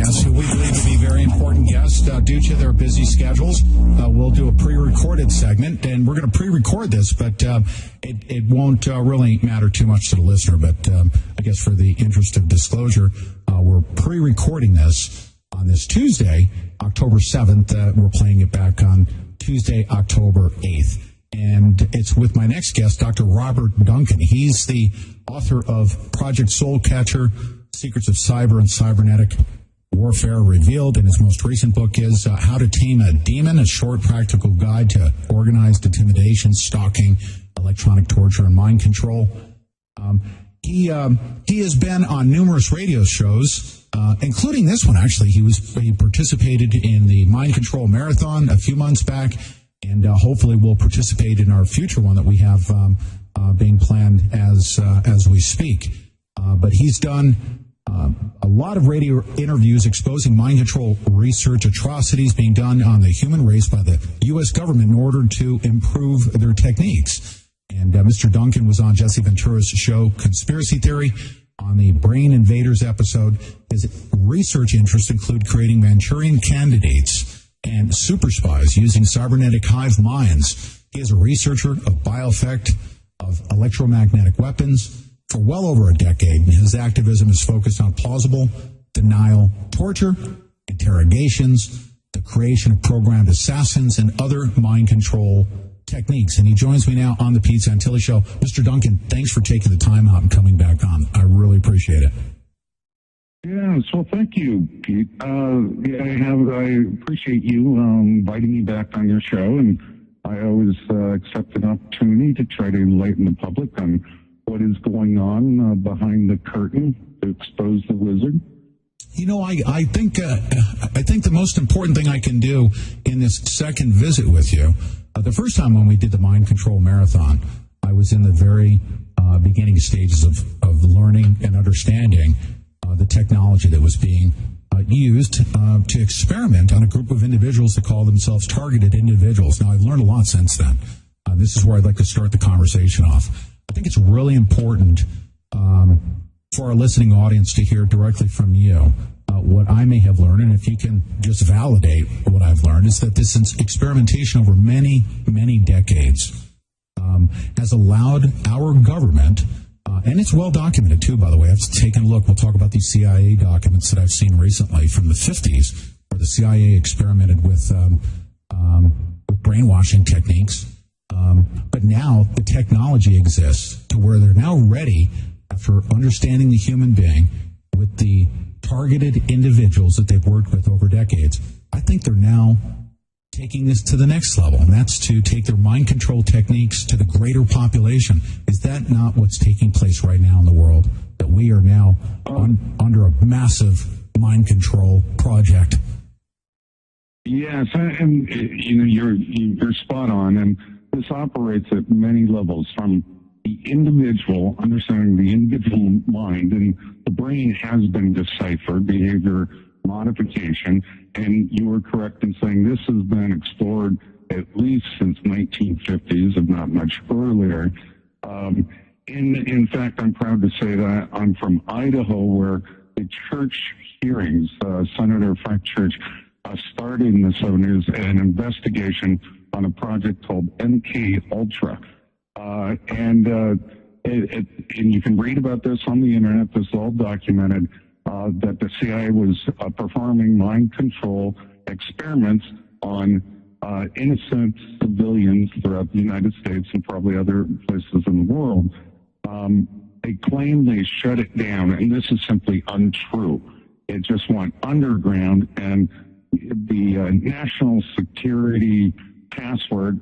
guest, who we believe to be a very important guest due to their busy schedules. We'll do a pre-recorded segment, and we're going to pre-record this, but it won't really matter too much to the listener. But I guess for the interest of disclosure, we're pre-recording this on this Tuesday, October 7th. We're playing it back on Tuesday, October 8th. And it's with my next guest, Dr. Robert Duncan. He's the author of Project Soulcatcher, Secrets of Cyber and Cybernetic Warfare Revealed. And his most recent book is How to Tame a Demon, a short practical guide to organized intimidation, stalking, electronic torture, and mind control. He has been on numerous radio shows, including this one, actually. He participated in the Mind Control Marathon a few months back, and hopefully will participate in our future one that we have being planned as we speak. But he's done a lot of radio interviews exposing mind control research atrocities being done on the human race by the U.S. government in order to improve their techniques. And Mr. Duncan was on Jesse Ventura's show, Conspiracy Theory, on the Brain Invaders episode. His research interests include creating Manchurian candidates and super spies using cybernetic hive minds. He is a researcher of bioeffect of electromagnetic weapons for well over a decade, and his activism is focused on plausible denial, torture, interrogations, the creation of programmed assassins, and other mind control techniques. And he joins me now on the Pete Santilli Show. Mr. Duncan, thanks for taking the time out and coming back on. I really appreciate it. Yes, well, thank you, Pete. I appreciate you inviting me back on your show, and I always accept an opportunity to try to enlighten the public on what is going on behind the curtain to expose the wizard. You know, I think the most important thing I can do in this second visit with you, the first time when we did the Mind Control Marathon, I was in the very beginning stages of learning and understanding the technology that was being used to experiment on a group of individuals that call themselves targeted individuals. Now, I've learned a lot since then. This is where I'd like to start the conversation off. I think it's really important for our listening audience to hear directly from you what I may have learned, and if you can just validate what I've learned, is that this experimentation over many, many decades has allowed our government, and it's well documented too, by the way. I've taken a look. We'll talk about these CIA documents that I've seen recently from the 50s, where the CIA experimented with brainwashing techniques. But now the technology exists to where they're now ready, after understanding the human being with the targeted individuals that they've worked with over decades. I think they're now taking this to the next level, and that's to take their mind control techniques to the greater population. Is that not what's taking place right now in the world, that we are now under a massive mind control project? Yes, and you're spot on, and this operates at many levels, from the individual, understanding the individual mind, and the brain has been deciphered, behavior modification, and you were correct in saying this has been explored at least since 1950s, if not much earlier. In fact, I'm proud to say that I'm from Idaho, where the church hearings, Senator Frank Church, started in the 70s an investigation on a project called MK Ultra. And you can read about this on the internet. This is all documented, that the CIA was performing mind control experiments on innocent civilians throughout the United States and probably other places in the world. They claim they shut it down, and this is simply untrue. It just went underground, and the national security password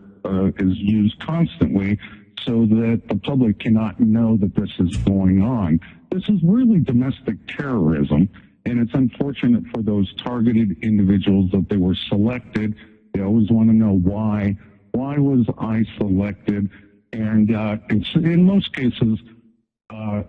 is used constantly so that the public cannot know that this is going on. This is really domestic terrorism, and it's unfortunate for those targeted individuals that they were selected. They always want to know why. Why was I selected? And it's, in most cases,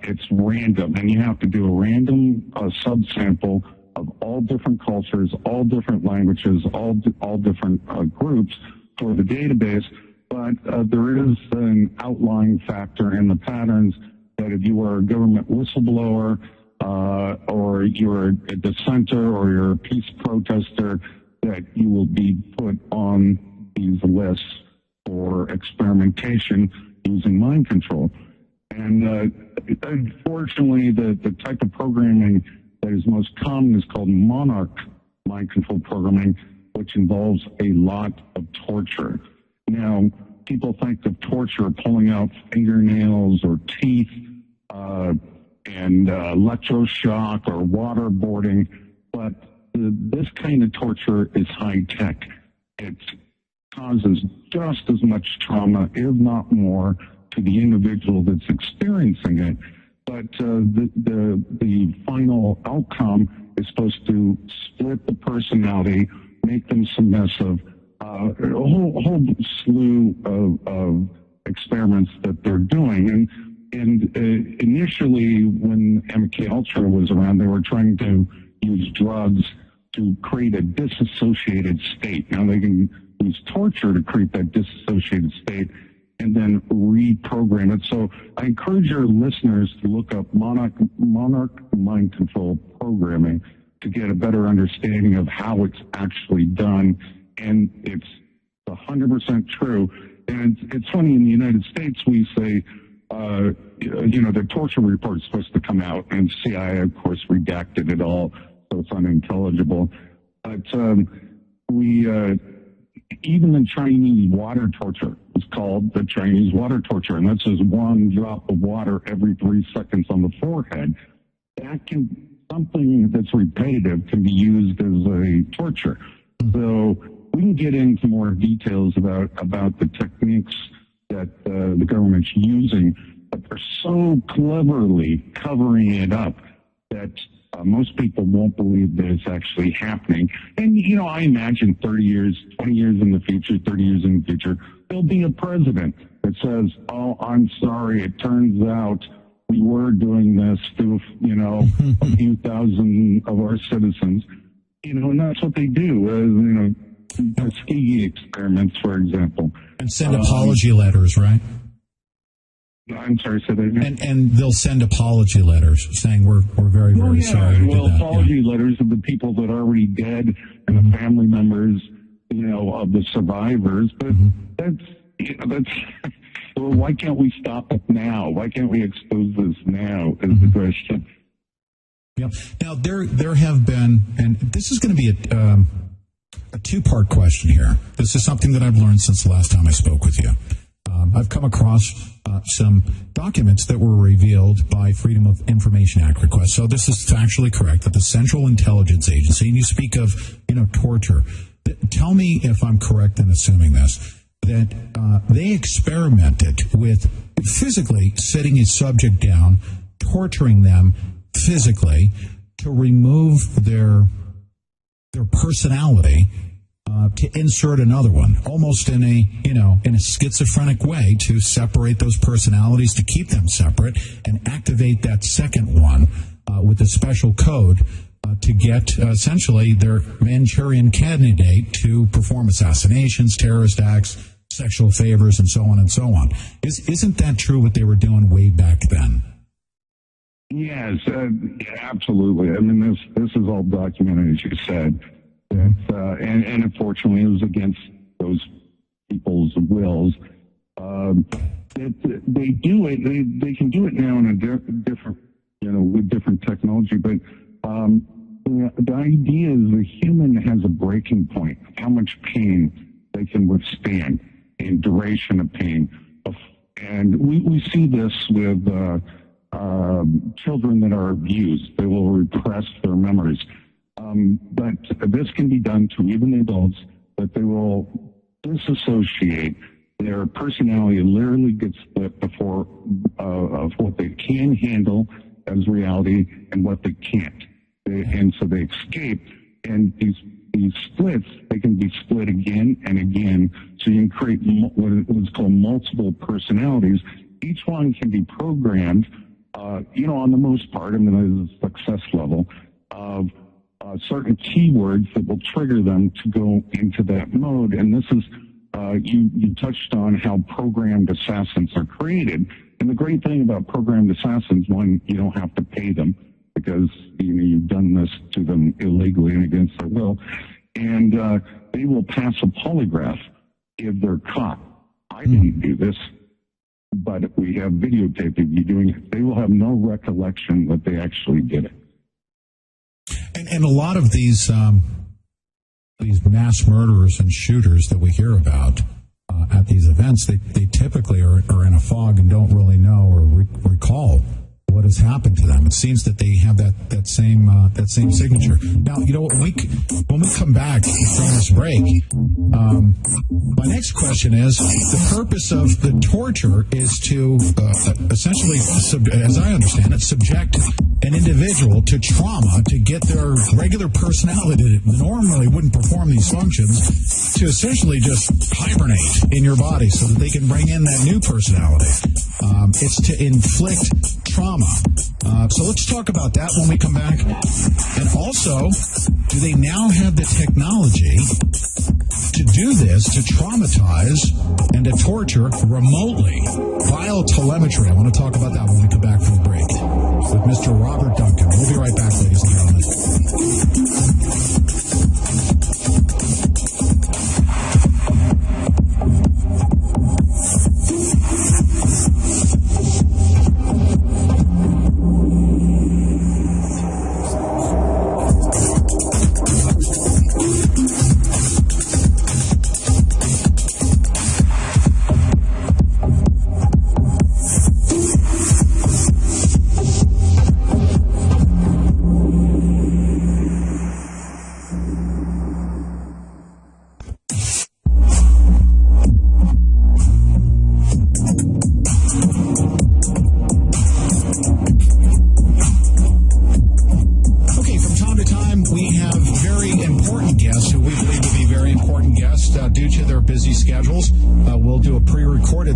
it's random, and you have to do a random subsample of all different cultures, all different languages, all different groups for the database. But there is an outlying factor in the patterns that if you are a government whistleblower, or you're a dissenter or you're a peace protester, that you will be put on these lists for experimentation using mind control. And unfortunately, the type of programming that is most common is called monarch mind control programming, which involves a lot of torture. Now, people think of torture pulling out fingernails or teeth and electroshock or waterboarding, but this kind of torture is high tech. It causes just as much trauma, if not more, to the individual that's experiencing it. But the final outcome is supposed to split the personality, make them submissive, a whole slew of experiments that they're doing. And initially, when MK Ultra was around, they were trying to use drugs to create a disassociated state. Now they can use torture to create that disassociated state and then reprogram it. So I encourage your listeners to look up monarch mind control programming to get a better understanding of how it's actually done. And it's 100% true. And it's funny, in the United States, we say, the torture report is supposed to come out, and CIA, of course, redacted it all, so it's unintelligible. But even the Chinese water torture is called the Chinese water torture, and that's just one drop of water every 3 seconds on the forehead. Something that's repetitive can be used as a torture. So we can get into more details about the techniques that the government's using, but they're so cleverly covering it up that most people won't believe that it's actually happening. And, I imagine 30 years, 20 years in the future, 30 years in the future, there'll be a president that says, oh, I'm sorry, it turns out we were doing this to, a few thousand of our citizens. And that's what they do. Tuskegee experiments, for example. And send apology letters, right? I'm sorry, say that again. And they'll send apology letters saying we're very, very sorry. Apology letters of the people that are already dead and the family members, of the survivors. But that's well, why can't we stop it now? Why can't we expose this now? Is the question. Yeah. Now there have been, and this is going to be a two-part question here. This is something that I've learned since the last time I spoke with you. I've come across some documents that were revealed by Freedom of Information Act requests. So this is factually correct that the Central Intelligence Agency, and you speak of, torture. Tell me if I'm correct in assuming this, that they experimented with physically sitting a subject down, torturing them physically to remove their personality, to insert another one, almost in a schizophrenic way, to separate those personalities, to keep them separate, and activate that second one with a special code to get essentially their Manchurian candidate to perform assassinations, terrorist acts, sexual favors, and so on and so on. Isn't that true what they were doing way back then? Yes, absolutely. I mean, this is all documented, as you said. And unfortunately, it was against those people's wills. They do it. They can do it now in a different, with different technology. But the idea is the human has a breaking point of how much pain they can withstand and duration of pain. And we see this with children that are abused. They will repress their memories. But this can be done to even adults, that they will disassociate. Their personality literally gets split before of what they can handle as reality and what they can't. And so they escape. And these splits, they can be split again and again. So you can create what's called multiple personalities. Each one can be programmed, on the most part, I mean, there's a success level of certain keywords that will trigger them to go into that mode. And this is, you touched on how programmed assassins are created. And the great thing about programmed assassins, one, you don't have to pay them. because you've done this to them illegally and against their will, and they will pass a polygraph if they're caught. I didn't do this, but we have videotape of you doing it. They will have no recollection that they actually did it. And a lot of these mass murderers and shooters that we hear about at these events, they typically are in a fog and don't really know or recall what has happened to them. It seems that they have that same signature. Now, when we come back from this break, my next question is, the purpose of the torture is to essentially, as I understand it, subject an individual to trauma to get their regular personality that normally wouldn't perform these functions to essentially just hibernate in your body so that they can bring in that new personality. It's to inflict trauma. So let's talk about that when we come back. And also, do they now have the technology to do this, to traumatize and to torture remotely? Biotelemetry. I want to talk about that when we come back from the break with Mr. Robert Duncan. We'll be right back, ladies and gentlemen.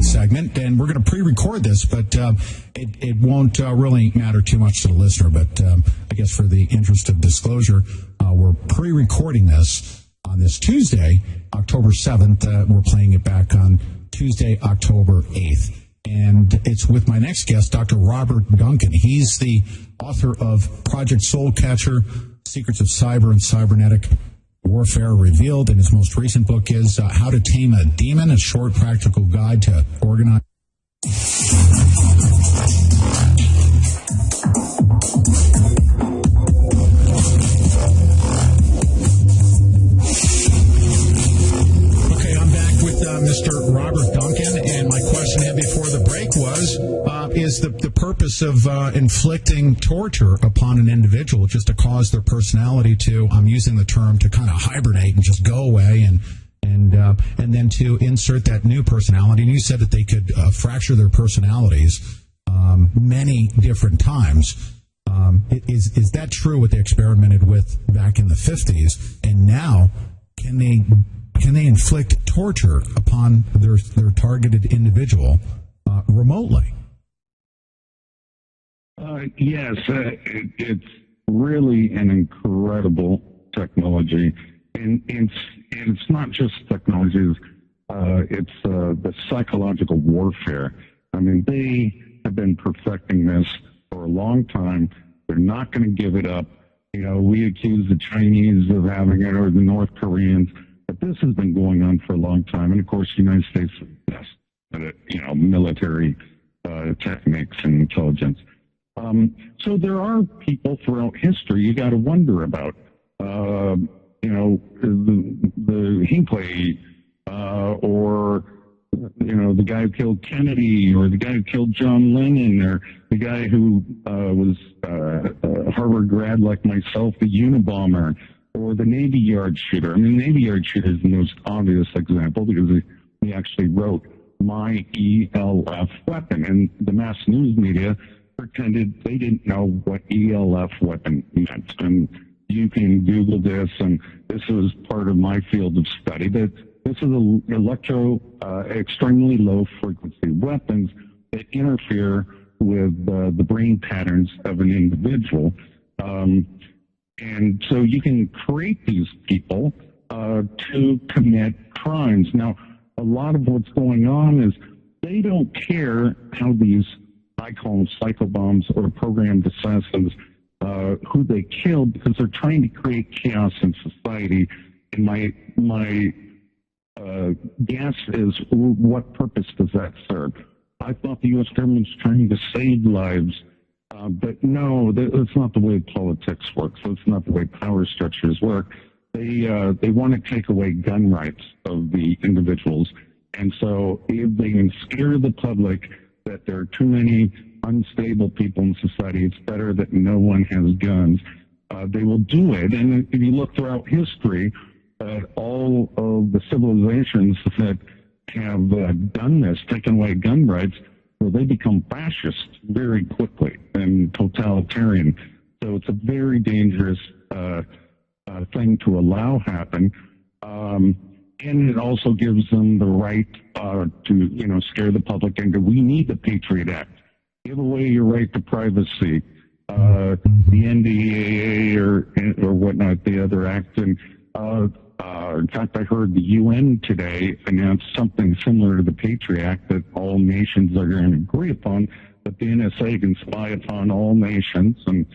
Segment, and we're going to pre-record this, but it won't really matter too much to the listener. But I guess for the interest of disclosure, we're pre-recording this on this Tuesday, October 7th. We're playing it back on Tuesday, October 8th. And it's with my next guest, Dr. Robert Duncan. He's the author of Project Soulcatcher, Secrets of Cyber and Cybernetic Warfare Revealed, and his most recent book is How to Tame a Demon, a short practical guide to organize. Okay, I'm back with Mr. Robert Duncan, and my question had before the break was, is the purpose of inflicting torture upon an individual just to cause their personality to, I'm using the term, to kind of hibernate and just go away and then to insert that new personality. And you said that they could fracture their personalities many different times. Is that true what they experimented with back in the 50s? And now, can they inflict torture upon their targeted individual remotely? Yes, it's really an incredible technology, and it's not just technology. It's the psychological warfare. I mean, they have been perfecting this for a long time. They're not going to give it up. We accuse the Chinese of having it or the North Koreans, but this has been going on for a long time. And of course, the United States is the best at military techniques and intelligence. So there are people throughout history you got to wonder about. The Hinckley, or the guy who killed Kennedy, or the guy who killed John Lennon, or the guy who was a Harvard grad like myself, the Unabomber, or the Navy Yard shooter. I mean, the Navy Yard shooter is the most obvious example because he actually wrote my ELF weapon, and the mass news media pretended they didn't know what ELF weapon meant. And you can Google this, and this is part of my field of study, but this is extremely low frequency weapons that interfere with the brain patterns of an individual. And so you can create these people to commit crimes. Now, a lot of what's going on is they don't care how these, I call them psychobombs or programmed assassins, who they killed because they're trying to create chaos in society. And my guess is, what purpose does that serve? I thought the U.S. government's trying to save lives, but no, that's not the way politics works. That's not the way power structures work. They want to take away gun rights of the individuals, and so if they can scare the public that there are too many unstable people in society, it's better that no one has guns. They will do it, and if you look throughout history, all of the civilizations that have done this, taken away gun rights, well, they become fascist very quickly and totalitarian. So it's a very dangerous thing to allow happen. And it also gives them the right to, scare the public into, we need the Patriot Act. Give away your right to privacy. The NDAA or whatnot, the other act. And in fact, I heard the UN today announce something similar to the Patriot Act, that all nations are going to agree upon, that the NSA can spy upon all nations, and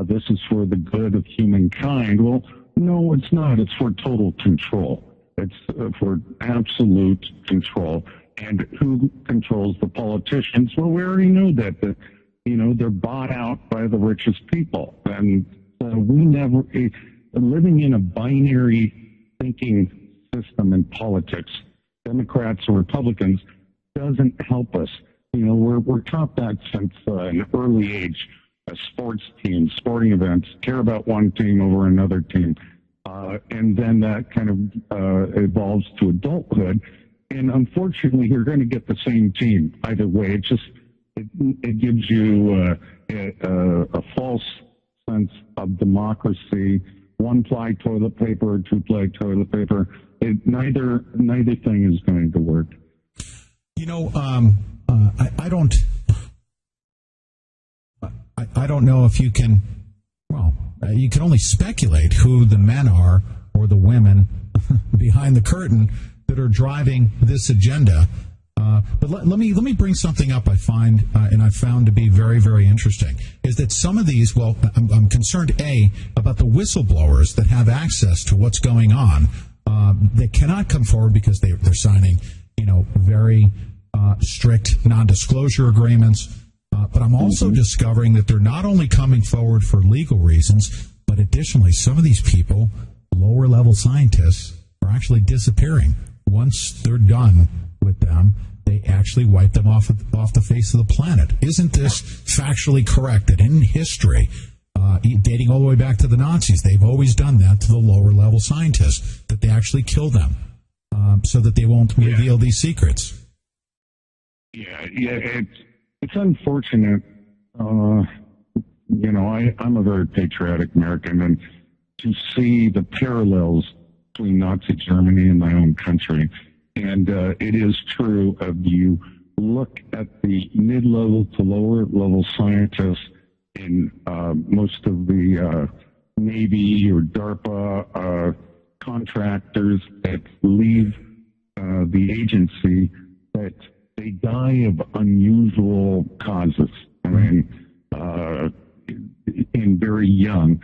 this is for the good of humankind. Well, no, it's not. It's for total control. It's for absolute control. And who controls the politicians? Well, we already know that they're bought out by the richest people. And we never, living in a binary thinking system in politics, Democrats or Republicans, doesn't help us. We're taught that since an early age. Sports teams, sporting events, care about one team over another team. And then that kind of evolves to adulthood. And unfortunately, you're going to get the same team either way. It gives you a false sense of democracy. One-ply toilet paper or two-ply toilet paper. Neither thing is going to work. I don't know if you can. Well, you can only speculate who the men are or the women behind the curtain that are driving this agenda. But let me bring something up I find and I found to be very, very interesting, is that some of these, well, I'm concerned, about the whistleblowers that have access to what's going on. They cannot come forward because they're signing, very strict non-disclosure agreements. But I'm also discovering that they're not only coming forward for legal reasons, but additionally, some of these people, lower-level scientists, are actually disappearing. Once they're done with them, they actually wipe them off the face of the planet. Isn't this factually correct that in history, dating all the way back to the Nazis, they've always done that to the lower-level scientists, that they actually kill them so that they won't reveal these secrets? It's unfortunate. I'm a very patriotic American, and to see the parallels between Nazi Germany and my own country. And it is true if you look at the mid-level to lower-level scientists in most of the Navy or DARPA contractors that leave the agency, that they die of unusual causes. I mean, and very young.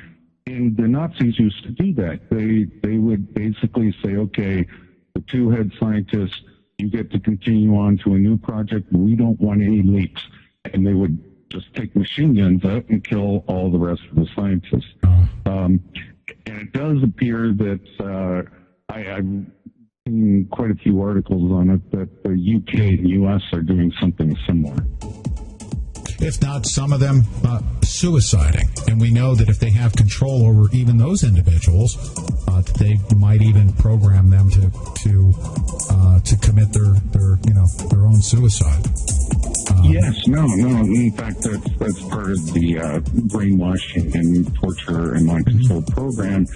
And the Nazis used to do that. They would basically say, okay, the two head scientists, you get to continue on to a new project. We don't want any leaks. And they would just take machine guns out and kill all the rest of the scientists. And it does appear that I've seen quite a few articles on it that the UK and US are doing something similar. If not, some of them suiciding. And we know that if they have control over even those individuals, they might even program them to commit their own suicide. Yes, no. In fact, that's part of the brainwashing and torture and mind control program.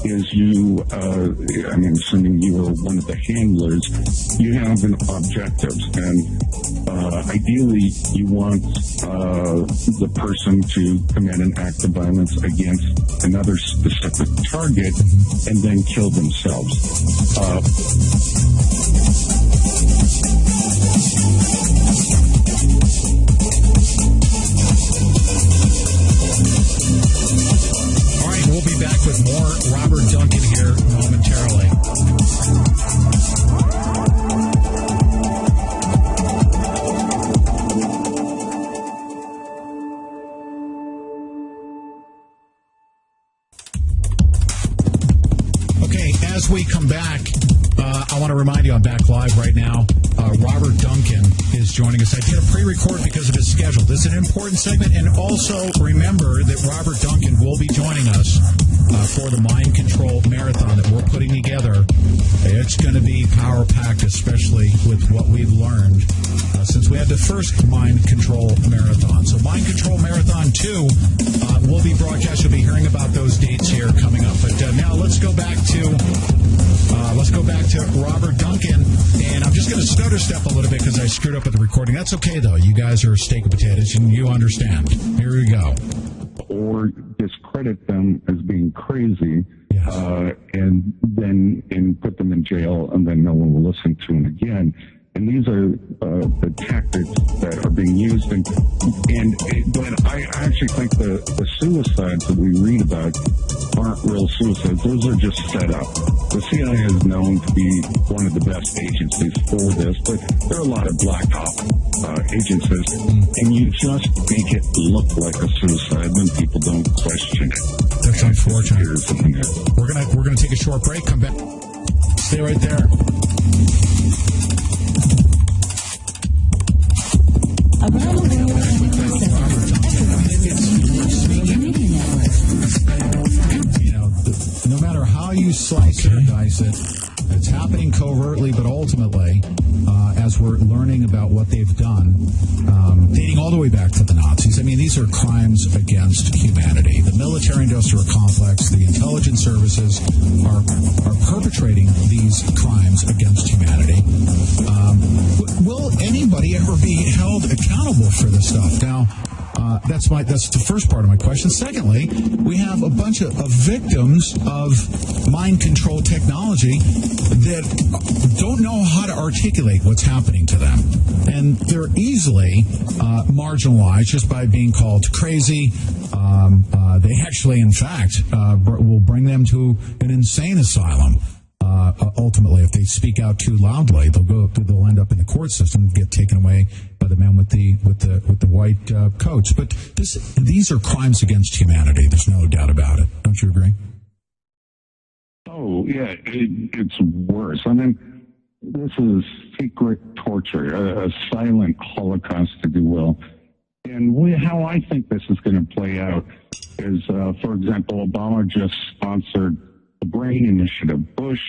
Is you, assuming you were one of the handlers, you have an objective, and ideally, you want the person to commit an act of violence against another specific target and then kill themselves. come back, I want to remind you I'm back live right now. Robert Duncan is joining us. I did a pre-record because of his schedule. This is an important segment, and also remember that Robert Duncan will be joining us for the Mind Control Marathon that we're putting together. It's going to be power-packed, especially with what we've learned since we had the first Mind Control Marathon. So Mind Control Marathon 2 will be broadcast. You'll be hearing about those dates here coming up. But now let's go back to Robert Duncan, and I'm just going to stutter step a little bit because I screwed up with the recording. That's okay, though. You guys are a steak of potatoes, and you understand. Here we go. Or discredit them as being crazy, yes. and put them in jail, and then no one will listen to them again. And these are the tactics that are being used. But I actually think the suicides that we read about aren't real suicides. Those are just set up. The CIA is known to be one of the best agencies for this, but there are a lot of black op agencies, and you just make it look like a suicide when people don't question it. That's unfortunate. We're gonna take a short break. Come back. Stay right there. No matter how you slice it or dice it, it's happening covertly, but ultimately, as we're learning about what they've done, dating all the way back to the Nazis, I mean, these are crimes against humanity. The military-industrial complex, the intelligence services are perpetrating these crimes against humanity. Will anybody ever be held accountable for this stuff? Now, that's the first part of my question. Secondly, we have a bunch of victims of mind control technology that don't know how to articulate what's happening to them. And they're easily marginalized just by being called crazy. They actually, in fact, will bring them to an insane asylum. Ultimately, if they speak out too loudly, they'll end up in the court system and get taken away by the men with the white coats. But these are crimes against humanity. There's no doubt about it. Don't you agree? Oh yeah, it's worse. I mean, this is secret torture, a silent Holocaust, if you will. And how I think this is going to play out is, for example, Obama just sponsored the Brain Initiative. Bush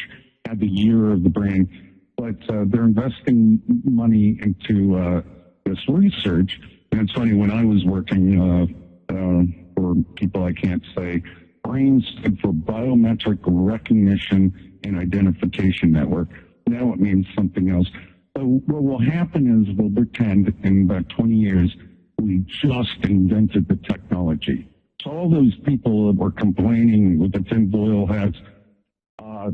had the Year of the Brain, but they're investing money into this research. And it's funny, when I was working for people I can't say, BRAIN stood for Biometric Recognition and Identification Network. Now it means something else. So what will happen is we'll pretend in about 20 years we just invented the technology. So all those people that were complaining with the tinfoil hats,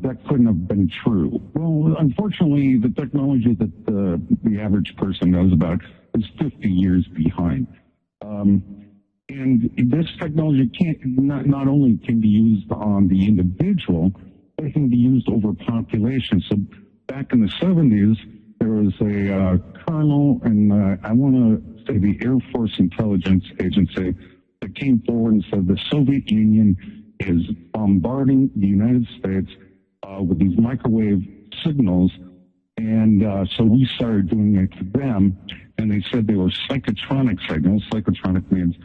that couldn't have been true. Well, unfortunately, the technology that the average person knows about is 50 years behind. And this technology not only can be used on the individual, but it can be used over population. So back in the 70s, there was a colonel, and I want to say the Air Force Intelligence Agency, that came forward and said the Soviet Union is bombarding the United States with these microwave signals. And so we started doing it to them, and they said they were psychotronic signals. Psychotronic means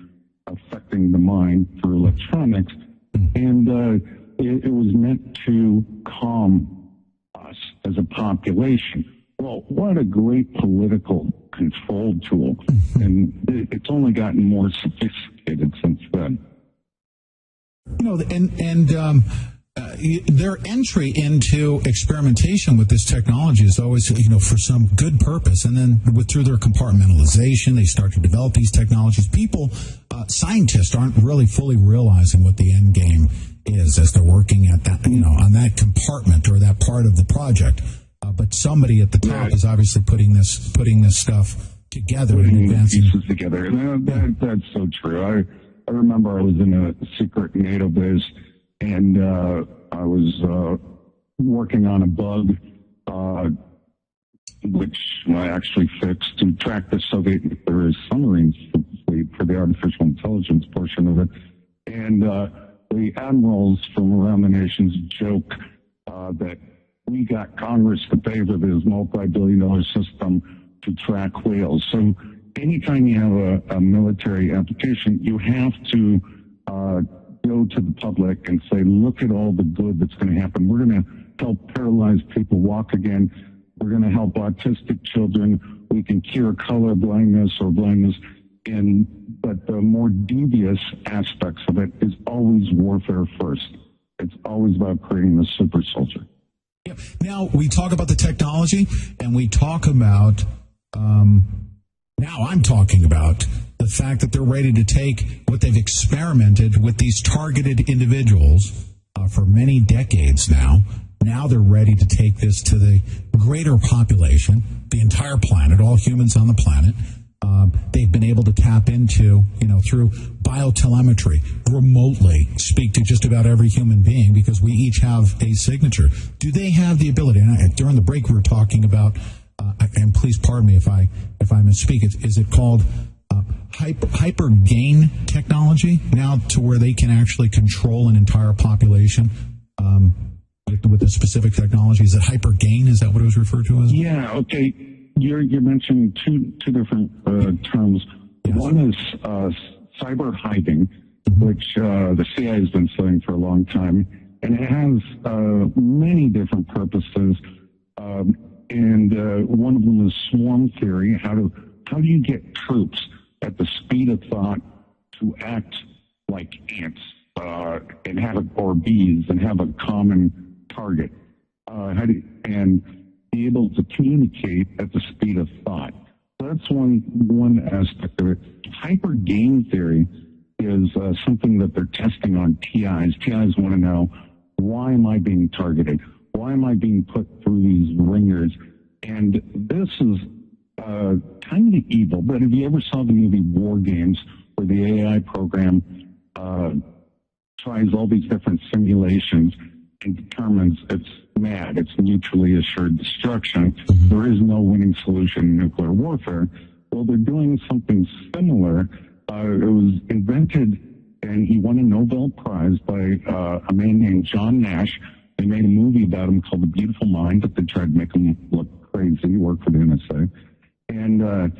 affecting the mind through electronics. And it was meant to calm us as a population. Well, what a great political control tool. And it's only gotten more sophisticated since then. Their entry into experimentation with this technology is always, for some good purpose. And then through their compartmentalization, they start to develop these technologies. Scientists aren't really fully realizing what the end game is as they're working at that, on that compartment or that part of the project. But somebody at the top is obviously putting this stuff together and advancing pieces together. That's so true. I remember I was in a secret NATO base, and I was working on a bug which I actually fixed to track the Soviet nuclear submarines for the artificial intelligence portion of it. And the admirals from around the nations joke that we got Congress to pay for this multi-billion-dollar system to track whales. So anytime you have a military application, you have to go to the public and say, look at all the good that's going to happen. We're going to help paralyzed people walk again. We're going to help autistic children. We can cure color blindness or blindness. But the more devious aspects of it is always warfare first. It's always about creating the super soldier. Yeah. Now, we talk about the technology, and we talk about, now I'm talking about the fact that they're ready to take what they've experimented with these targeted individuals for many decades now. Now they're ready to take this to the greater population, the entire planet, all humans on the planet. They've been able to tap into, through biotelemetry, remotely speak to just about every human being because we each have a signature. Do they have the ability? And during the break, we were talking about, and please pardon me if I misspeak. Is it called hyper gain technology now, to where they can actually control an entire population with a specific technology? Is it hyper gain? Is that what it was referred to as? Yeah. Okay. You're mentioning two different terms. Yes. One is cyber hiding, which the CIA has been studying for a long time, and it has many different purposes. And one of them is swarm theory. How do you get troops at the speed of thought to act like ants or bees and have a common target? And be able to communicate at the speed of thought. So that's one aspect of it. Hyper game theory is something that they're testing on TIs. TIs want to know, why am I being targeted? Why am I being put through these ringers? And this is kind of evil, but if you ever saw the movie War Games, where the AI program tries all these different simulations and determines it's mad, it's mutually assured destruction. There is no winning solution in nuclear warfare. Well, they're doing something similar. It was invented, and he won a Nobel Prize by a man named John Nash. They made a movie about him called The Beautiful Mind, but they tried to make him look crazy. He worked for the NSA. And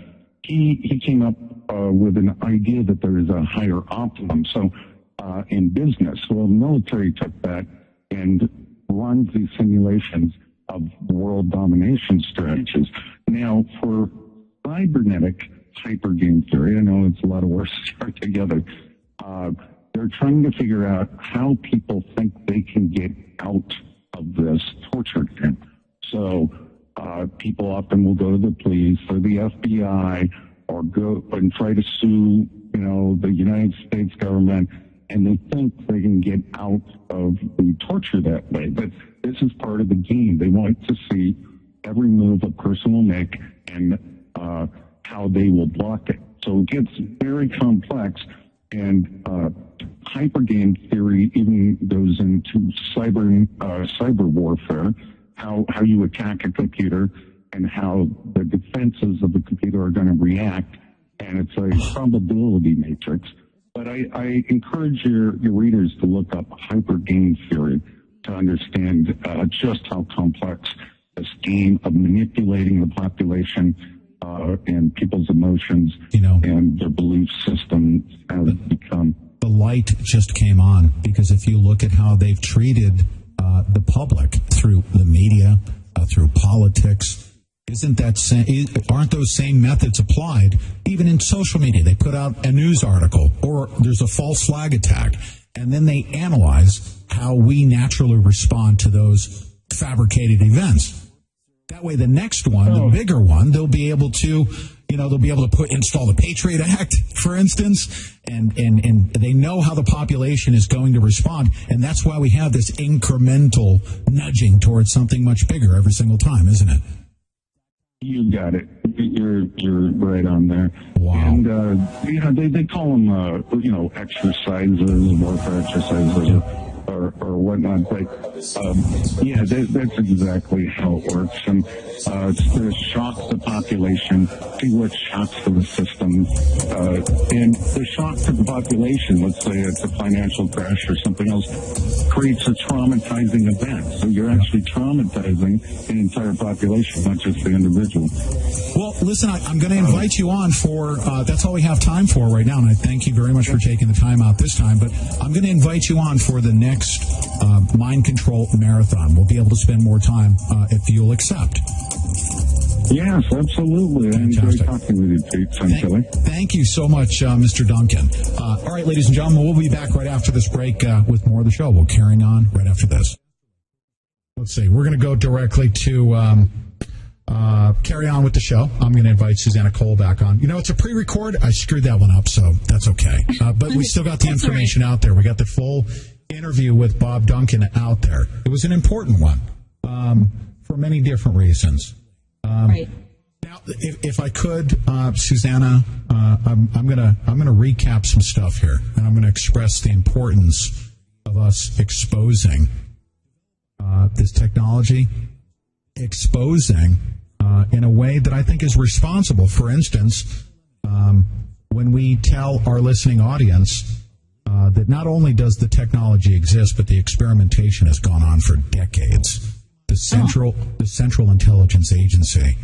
he came up with an idea that there is a higher optimum. So in business, well, the military took that and runs these simulations of world domination strategies. Now, for cybernetic hypergame theory, I know it's a lot of words to start together, they're trying to figure out how people think they can get out of this torture camp. So people often will go to the police or the FBI or go and try to sue, the United States government, and they think they can get out of the torture that way. But this is part of the game. They want to see every move a person will make and how they will block it. So it gets very complex, and hypergame theory even goes into cyber warfare, how you attack a computer and how the defenses of the computer are going to react, and it's a probability matrix. But I encourage your readers to look up hypergame theory to understand just how complex this game of manipulating the population and people's emotions and their belief system has become. The light just came on, because if you look at how they've treated the public through the media, through politics, aren't those same methods applied even in social media? They put out a news article, or there's a false flag attack, and then they analyze how we naturally respond to those fabricated events. That way, the next one, the bigger one, they'll be able to, install the Patriot Act, for instance, and they know how the population is going to respond, and that's why we have this incremental nudging towards something much bigger every single time, isn't it? You got it. You're right on there. Wow. And they call them exercises, warfare exercises, or whatnot. But yeah, that's exactly how it works. And it's to shock the population, see what shocks to the system, and the shock to the population. Let's say it's a financial crash or something else, creates a traumatizing event. So you're actually traumatizing an entire population, not just the individual. Well, listen, I'm going to invite you on for, that's all we have time for right now, and I thank you very much for taking the time out this time, but I'm going to invite you on for the next Mind Control Marathon. We'll be able to spend more time if you'll accept. Yes, absolutely. I enjoyed talking with you, Pete. Santilli. Thank you so much, Mr. Duncan. All right, ladies and gentlemen, we'll be back right after this break with more of the show. We'll carry on right after this. Let's see. We're going to go directly to carry on with the show. I'm going to invite Susanna Cole back on. You know, it's a pre-record. I screwed that one up, so that's okay. But we still got the information out there. We got the full interview with Bob Duncan out there. It was an important one for many different reasons. Right. Now, if I could, Susanna, I'm gonna recap some stuff here, and I'm gonna express the importance of us exposing this technology, exposing in a way that I think is responsible. For instance, when we tell our listening audience that not only does the technology exist, but the experimentation has gone on for decades. The Central Intelligence Agency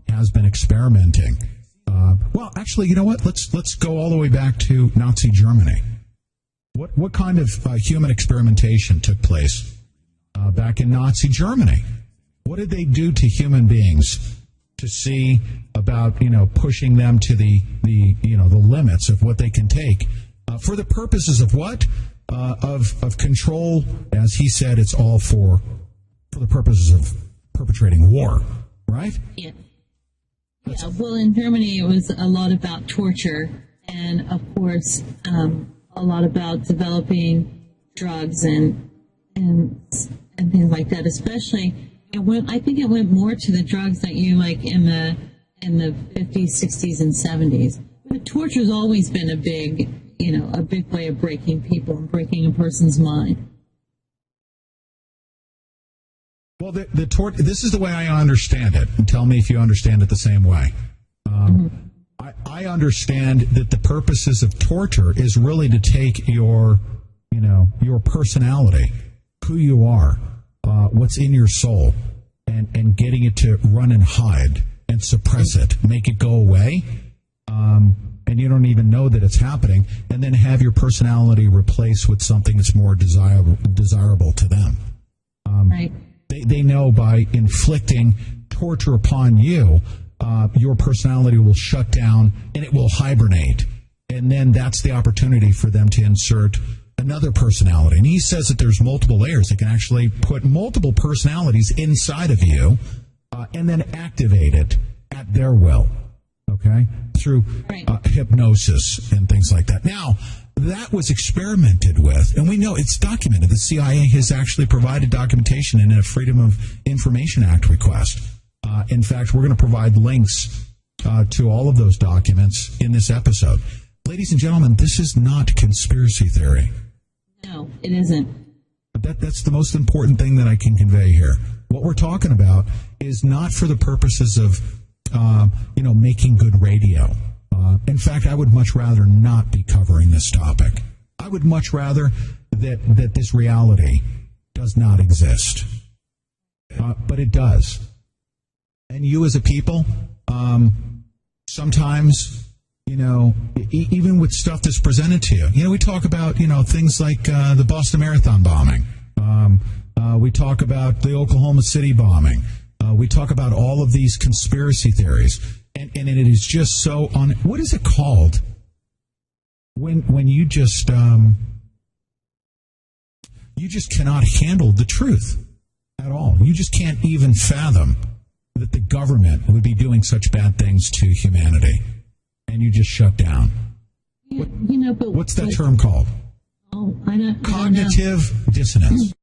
has been experimenting. Well, actually, you know what? Let's go all the way back to Nazi Germany. What kind of human experimentation took place back in Nazi Germany? What did they do to human beings to see about pushing them to the limits of what they can take for the purposes of what of control? As he said, it's all for the purposes of perpetrating war, right? Yeah. Yeah. Well, in Germany, it was a lot about torture, and of course, a lot about developing drugs and things like that. Especially, I think it went more to the drugs that you like in the 50s, 60s, and 70s. But torture's always been a big way of breaking people and breaking a person's mind. Well, this is the way I understand it, and tell me if you understand it the same way. I understand that the purposes of torture is really to take your personality, who you are, what's in your soul, and getting it to run and hide and suppress it, make it go away, and you don't even know that it's happening, and then have your personality replaced with something that's more desirable to them. Right. They know by inflicting torture upon you, your personality will shut down and it will hibernate. And then that's the opportunity for them to insert another personality. And he says that there's multiple layers. They can actually put multiple personalities inside of you and then activate it at their will, okay, through hypnosis and things like that. Now, that was experimented with, and we know it's documented. The CIA has actually provided documentation in a Freedom of Information Act request. In fact, we're going to provide links to all of those documents in this episode. Ladies and gentlemen, this is not conspiracy theory. No, it isn't. That's the most important thing that I can convey here. What we're talking about is not for the purposes of, making good radio. In fact, I would much rather not be covering this topic. I would much rather that this reality does not exist. But it does. And you as a people, sometimes, even with stuff that's presented to you, we talk about, things like the Boston Marathon bombing. We talk about the Oklahoma City bombing. We talk about all of these conspiracy theories. And it is just so what is it called when you just cannot handle the truth at all. You just can't even fathom that the government would be doing such bad things to humanity, and you just shut down. Yeah, what's that term called? Oh, I don't. Cognitive dissonance.